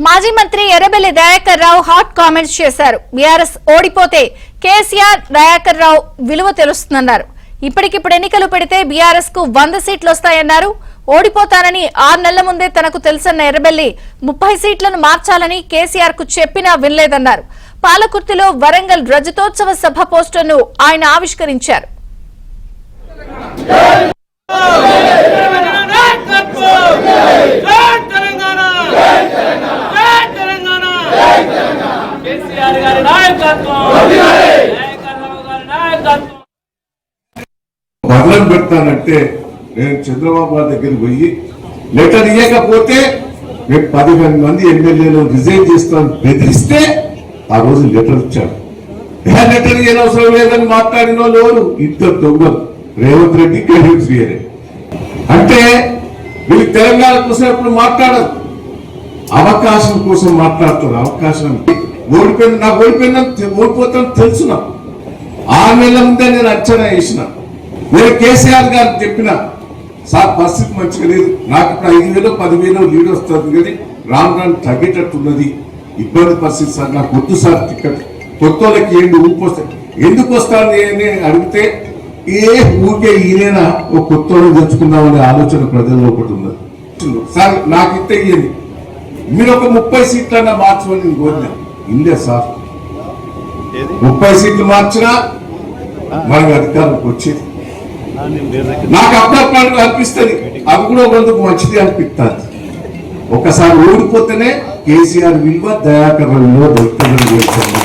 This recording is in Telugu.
మాజీ మంత్రి ఎర్రబెల్లి దయాకర్ రావు హాట్ కామెంట్స్ చేశారు. బీఆర్ఎస్ ఓడిపోతే కేసీఆర్ దయాకర్ రావు విలువ తెలుస్తుందన్నారు. ఇప్పటికిప్పుడు ఎన్నికలు పెడితే బీఆర్ఎస్ కు 100 సీట్లు వస్తాయన్నారు. ఓడిపోతానని 6 నెలల ముందే తనకు తెలుసన్న ఎర్రబెల్లి 30 సీట్లను మార్చాలని కేసీఆర్ కు చెప్పినా వినలేదన్నారు. పాలకుర్తిలో వరంగల్ రజతోత్సవ సభ పోస్టర్ను ఆయన ఆవిష్కరించారు. మరణం పెడతానంటే నేను చంద్రబాబు దగ్గరికి పోయి లెటర్ ఇవ్వకపోతే మేము 15 మంది ఎమ్మెల్యేలు రిజైన్ చేస్తామని బెదిరిస్తే ఆ రోజు లెటర్ ఇచ్చాడు. లెటర్ ఏం అవసరం లేదని మాట్లాడిన వాళ్ళు ఇద్దరు దొంగలు, రేవంత్ రెడ్డి, కేటీఆర్ వేరే. అంటే వీళ్ళు తెలంగాణ కోసం ఎప్పుడు మాట్లాడరు, అవకాశం కోసం మాట్లాడుతారు. అవకాశం ఓడిపోతాను తెలుసు. నాకు 6 నెలల ముందే నేను అంచనా వేసిన. నేను కేసీఆర్ గారికి చెప్పిన, సార్ పరిస్థితి మంచిగా లేదు, నాకు ఇప్పుడు 5,000 10,000 లీడ్ వస్తుంది, కానీ రాను తగ్గేటట్టున్నది, ఇబ్బంది పరిస్థితి సార్, నాకు వద్దు సార్ టికెట్, కొత్త వాళ్ళకి ఏంటి ఊపిస్తాను, ఎందుకు వస్తాను అని అడిగితే ఊరికే ఈయన ఒక కొత్త వాళ్ళు తెచ్చుకుందామనే ఆలోచన ప్రజల్లో ఒకటి ఉన్నది. సార్ నాకు ఇంతే ఇయ్యండి, మీరు ఒక 30 సీట్లన్నా మార్చమని నేను కోరినా. ఇందే సార్ 30 సీట్లు మార్చినా మనకు అధికారంకి వచ్చేది. నాకు అప్పుడప్పుడు అనిపిస్తుంది, అవి కూడా కొందుకు మంచిది అనిపిస్తుంది. ఒకసారి ఓడిపోతేనే కేసీఆర్ విలువ, దయాకర్ విలువ దొరుకుతుందని